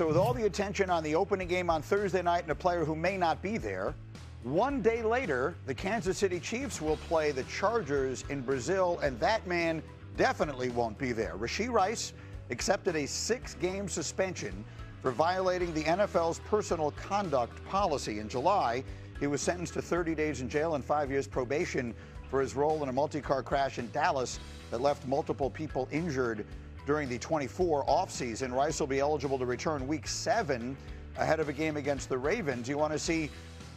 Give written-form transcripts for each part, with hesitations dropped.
so with all the attention on the opening game on Thursday night and a player who may not be there, one day later, the Kansas City Chiefs will play the Chargers in Brazil, and that man definitely won't be there. Rashee Rice accepted a 6-game suspension for violating the NFL's personal conduct policy. In July, he was sentenced to 30 days in jail and 5 years probation for his role in a multi-car crash in Dallas that left multiple people injured during the 24 offseason. Rice will be eligible to return Week 7 ahead of a game against the Ravens. You want to see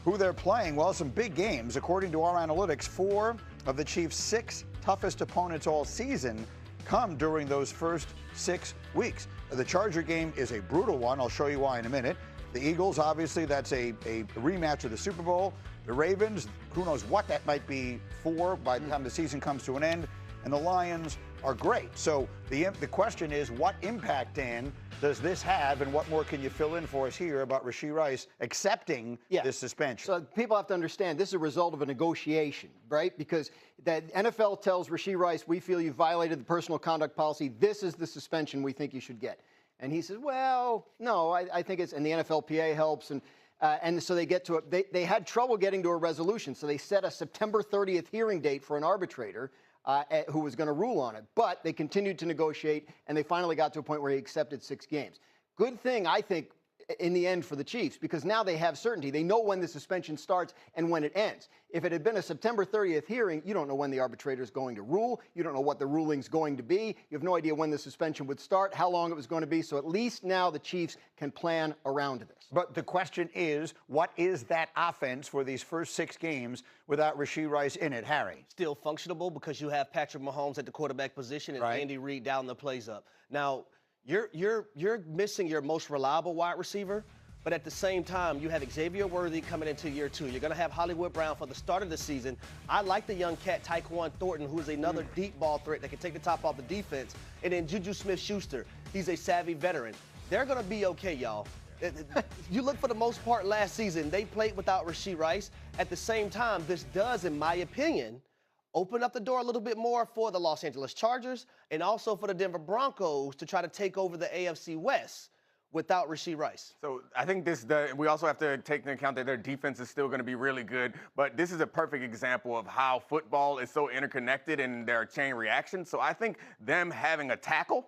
who they're playing? Well, some big games. According to our analytics, 4 of the Chiefs' 6 toughest opponents all season come during those first 6 weeks. The Charger game is a brutal one. I'll show you why in a minute. The Eagles, obviously, that's a rematch of the Super Bowl. The Ravens, who knows what that might be for by the time the season comes to an end. And the Lions are great. So the question is, what impact, Dan, does this have, and what more can you fill in for us here about Rashee Rice accepting this suspension? So people have to understand this is a result of a negotiation, right? Because the NFL tells Rashee Rice, we feel you violated the personal conduct policy. This is the suspension we think you should get. And he says, well, no, I think it's, and the NFLPA helps. And so they get to it. They had trouble getting to a resolution. So they set a September 30th hearing date for an arbitrator who was going to rule on it. But they continued to negotiate, and they finally got to a point where he accepted 6 games. Good thing, I think, in the end for the Chiefs, because now they have certainty. They know when the suspension starts and when it ends. If it had been a September 30th hearing, you don't know when the arbitrator is going to rule. You don't know what the ruling's going to be. You have no idea when the suspension would start, how long it was going to be. So at least now the Chiefs can plan around this. But the question is, what is that offense for these first 6 games without Rashee Rice in it, Harry? Still functionable because you have Patrick Mahomes at the quarterback position and Andy Reid down the plays up. Now, You're missing your most reliable wide receiver, but at the same time, you have Xavier Worthy coming into year 2. You're going to have Hollywood Brown for the start of the season. I like the young cat Tyquan Thornton, who is another deep ball threat that can take the top off the defense. And then Juju Smith-Schuster, he's a savvy veteran. They're going to be okay, y'all. You look for the most part last season, they played without Rashee Rice. At the same time, this does, in my opinion, open up the door a little bit more for the Los Angeles Chargers and also for the Denver Broncos to try to take over the AFC West without Rashee Rice. So I think we also have to take into account that their defense is still going to be really good, but this is a perfect example of how football is so interconnected and their chain reaction. So I think them having a tackle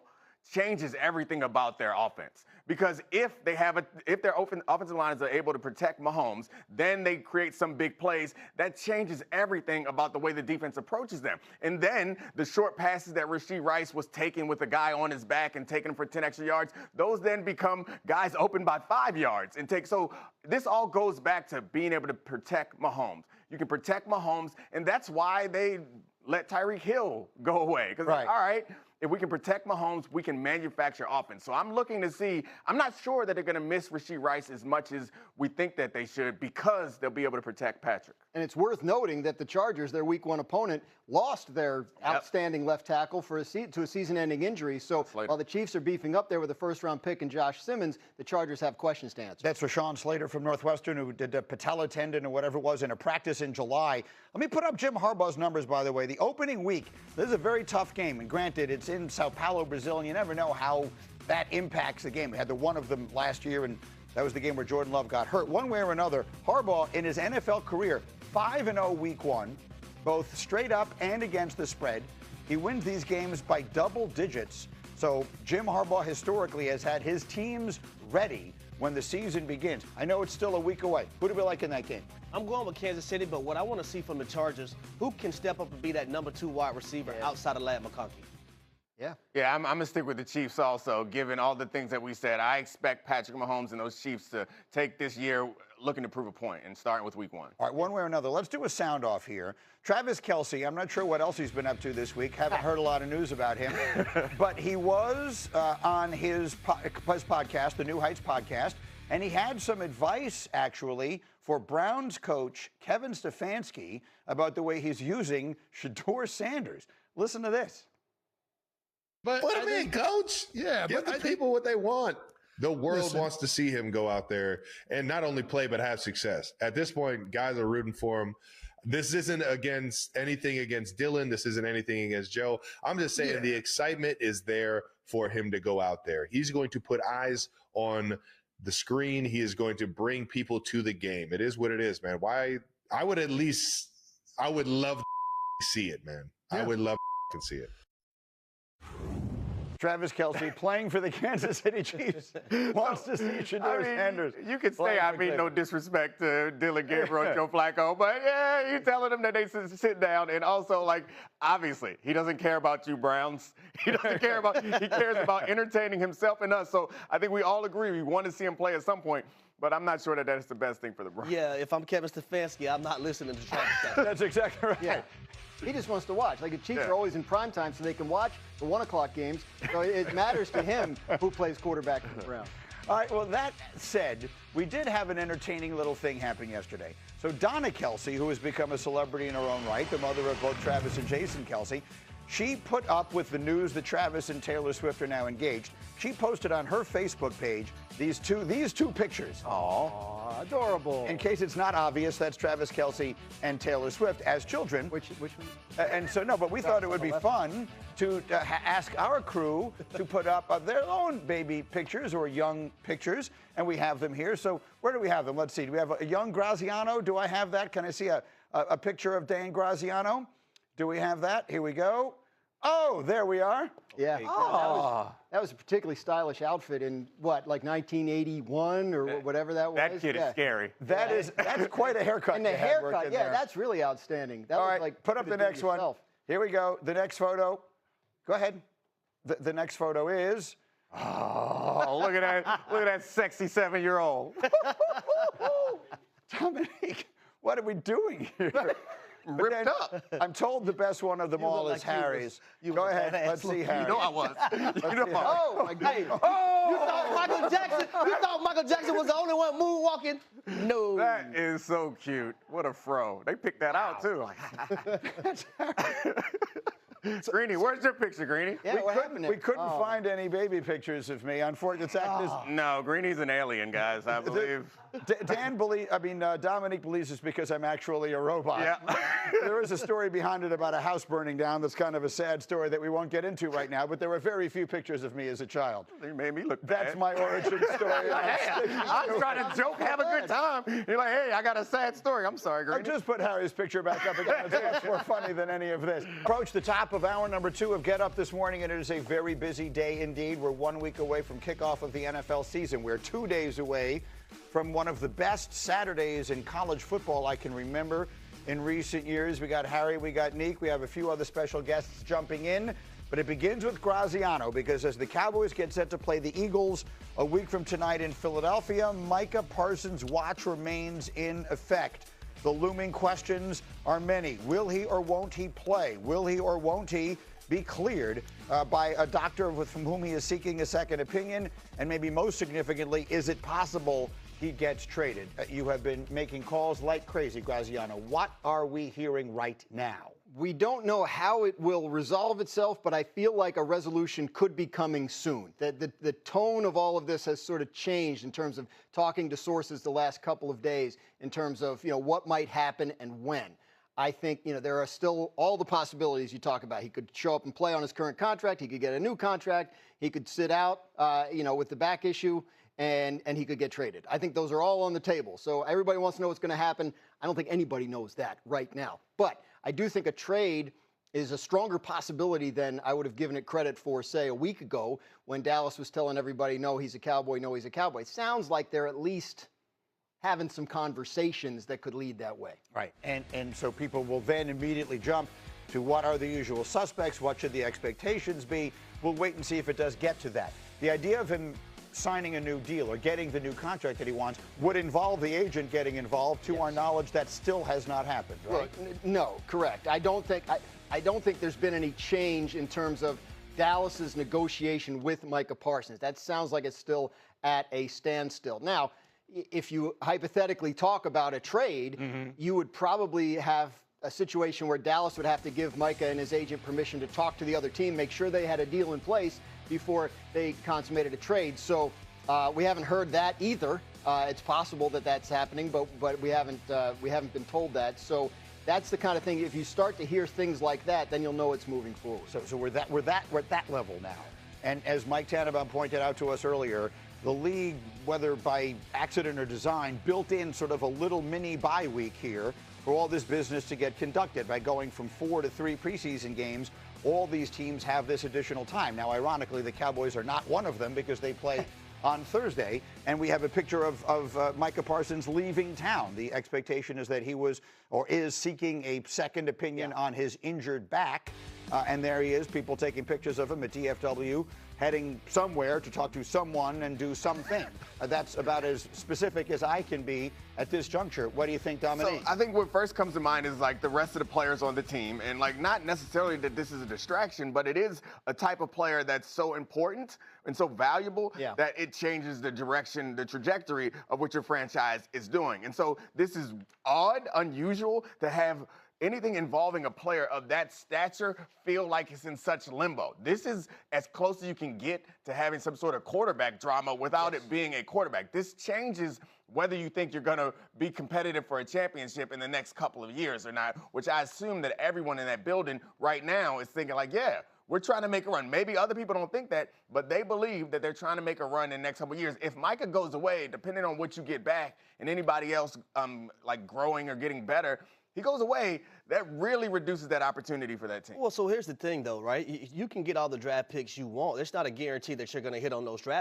changes everything about their offense. Because if their offensive lines are able to protect Mahomes, then they create some big plays. That changes everything about the way the defense approaches them. And then the short passes that Rashee Rice was taking with a guy on his back and taking for 10 extra yards, those then become guys open by 5 yards. So this all goes back to being able to protect Mahomes. You can protect Mahomes, and that's why they let Tyreek Hill go away. Because, all right, if we can protect Mahomes, we can manufacture offense. So I'm looking to see, I'm not sure that they're going to miss Rashee Rice as much as we think that they should, because they'll be able to protect Patrick. And it's worth noting that the Chargers, their Week 1 opponent, lost their outstanding left tackle to a season-ending injury. So while the Chiefs are beefing up there with a first-round pick and Josh Simmons, the Chargers have questions to answer. That's Rashawn Slater from Northwestern, who did a patella tendon or whatever it was in a practice in July. Let me put up Jim Harbaugh's numbers, by the way. The opening week, this is a very tough game. And granted, it's in Sao Paulo, Brazil, and you never know how that impacts the game. We had the one of them last year, and that was the game where Jordan Love got hurt. One way or another, Harbaugh, in his NFL career, 5-0 Week 1, both straight up and against the spread. He wins these games by double digits. So Jim Harbaugh historically has had his teams ready when the season begins. I know it's still a week away. Who do we like in that game? I'm going with Kansas City, but what I want to see from the Chargers, who can step up and be that number 2 wide receiver outside of Ladd McConkey? Yeah, I'm going to stick with the Chiefs also, given all the things that we said. I expect Patrick Mahomes and those Chiefs to take this year looking to prove a point and starting with Week 1. All right, one way or another, let's do a sound off here. Travis Kelce, I'm not sure what else he's been up to this week. Haven't heard a lot of news about him. But he was on his podcast, the New Heights podcast, and he had some advice, actually, for Browns coach Kevin Stefanski about the way he's using Shedeur Sanders. Listen to this. But put him in, coach. Yeah, give the people what they want. The world wants to see him go out there and not only play but have success. At this point, guys are rooting for him. This isn't anything against Dylan. This isn't anything against Joe. I'm just saying the excitement is there for him to go out there. He's going to put eyes on the screen. He is going to bring people to the game. It is what it is, man. I would love to see it, man. Yeah. I would love to see it. Travis Kelce playing for the Kansas City Chiefs wants to see Shedeur Sanders. You can say I mean no disrespect to Dylan Gabriel and Joe Flacco, but yeah, you're telling them that they sit down. And also, like, obviously, he doesn't care about you Browns. He cares about entertaining himself and us. So I think we all agree we want to see him play at some point. But I'm not sure that that's the best thing for the Browns. Yeah, if I'm Kevin Stefanski, I'm not listening to Travis Kelce. That's exactly right. Yeah. He just wants to watch. Like, the Chiefs are always in prime time, so they can watch the 1 o'clock games. So it matters to him who plays quarterback in the Browns. All right, well, that said, we did have an entertaining little thing happen yesterday. So Donna Kelce, who has become a celebrity in her own right, the mother of both Travis and Jason Kelce, she put up with the news that Travis and Taylor Swift are now engaged. She posted on her Facebook page these two pictures. Aww, adorable. In case it's not obvious, that's Travis Kelce and Taylor Swift as children. Which one? And so, no, but we thought it would be fun to ask our crew to put up their own baby pictures or young pictures, and we have them here. So where do we have them? Let's see. Do we have a young Graziano? Do I have that? Can I see a picture of Dan Graziano? Do we have that? Here we go. Oh, there we are. Yeah. Oh. That was a particularly stylish outfit in, what, like 1981 or whatever that was? That kid is scary. That's quite a haircut. And the haircut, that's really outstanding. That All was right, like, put up the next one. Here we go. The next photo. Go ahead. The next photo is... Oh, look at that. Look at that sexy 7-year-old. Dominique, what are we doing here? Ripped up. I'm told the best one of them all is Harry's. Go ahead. Let's see Harry. You know I was. Oh, my God. You thought Michael Jackson was the only one moonwalking? No. That is so cute. What a fro. They picked that out, too. Greeny, where's your picture, Greeny? Yeah, we couldn't find any baby pictures of me. Unfortunately, No, Greeny's an alien, guys, I believe. Dominique believes it's because I'm actually a robot. Yeah. There is a story behind it about a house burning down that's kind of a sad story that we won't get into right now, but there were very few pictures of me as a child. You made me look That's bad. my origin story. I was trying to joke, have a good time. You're like, hey, I got a sad story. I'm sorry, I Greeny. just put Harry's picture back up again. It's much more funny than any of this. Approach the top of hour number 2 of Get Up this morning, and it is a very busy day indeed. We're 1 week away from kickoff of the NFL season. We're 2 days away from one of the best Saturdays in college football I can remember in recent years. We got Harry, we got Neek, we have a few other special guests jumping in. But it begins with Graziano, because as the Cowboys get set to play the Eagles a week from tonight in Philadelphia, Micah Parsons' watch remains in effect. The looming questions are many. Will he or won't he play? Will he or won't he be cleared by a doctor from whom he is seeking a second opinion? And maybe most significantly, is it possible he gets traded? You have been making calls like crazy, Graziano. What are we hearing right now? We don't know how it will resolve itself, but I feel like a resolution could be coming soon. The tone of all of this has sort of changed in terms of talking to sources the last couple of days in terms of, what might happen and when. I think, there are still all the possibilities you talk about. He could show up and play on his current contract. He could get a new contract. He could sit out, with the back issue, and he could get traded. I think those are all on the table. So everybody wants to know what's going to happen. I don't think anybody knows that right now. But I do think a trade is a stronger possibility than I would have given it credit for, say, a week ago when Dallas was telling everybody, no, he's a Cowboy, no, he's a Cowboy. It sounds like they're at least having some conversations that could lead that way. Right, and so people will then immediately jump to what are the usual suspects, what should the expectations be. We'll wait and see if it does get to that. The idea of him signing a new deal or getting the new contract that he wants would involve the agent getting involved. To our knowledge, that still has not happened, right? Well, no, correct. I don't think there's been any change in terms of Dallas's negotiation with Micah Parsons. That sounds like it's still at a standstill. Now, if you hypothetically talk about a trade, you would probably have a situation where Dallas would have to give Micah and his agent permission to talk to the other team, make sure they had a deal in place before they consummated a trade. So we haven't heard that either. It's possible that that's happening, but we haven't been told that. So that's the kind of thing. If you start to hear things like that, then you'll know it's moving forward. So we're at that level now. And as Mike Tannenbaum pointed out to us earlier, the league, whether by accident or design, built in sort of a little mini bye week here for all this business to get conducted by going from 4 to 3 preseason games. All these teams have this additional time. Now, ironically, the Cowboys are not one of them because they play on Thursday, and we have a picture of Micah Parsons leaving town. The expectation is that he was or is seeking a second opinion on his injured back, and there he is, people taking pictures of him at DFW, heading somewhere to talk to someone and do something. That's about as specific as I can be at this juncture. What do you think, Dominique? So I think what first comes to mind is like the rest of the players on the team, and like not necessarily that this is a distraction, but it is a type of player that's so important and so valuable that it changes the direction, the trajectory of what your franchise is doing. And so this is odd, unusual to have anything involving a player of that stature feel like it's in such limbo. This is as close as you can get to having some sort of quarterback drama without it being a quarterback. This changes whether you think you're going to be competitive for a championship in the next couple of years or not, which I assume that everyone in that building right now is thinking like, yeah, we're trying to make a run. Maybe other people don't think that, but they believe that they're trying to make a run in the next couple of years. If Micah goes away, depending on what you get back and anybody else like growing or getting better, he goes away, that really reduces that opportunity for that team. Well, so here's the thing, though, right? You can get all the draft picks you want. It's not a guarantee that you're going to hit on those draft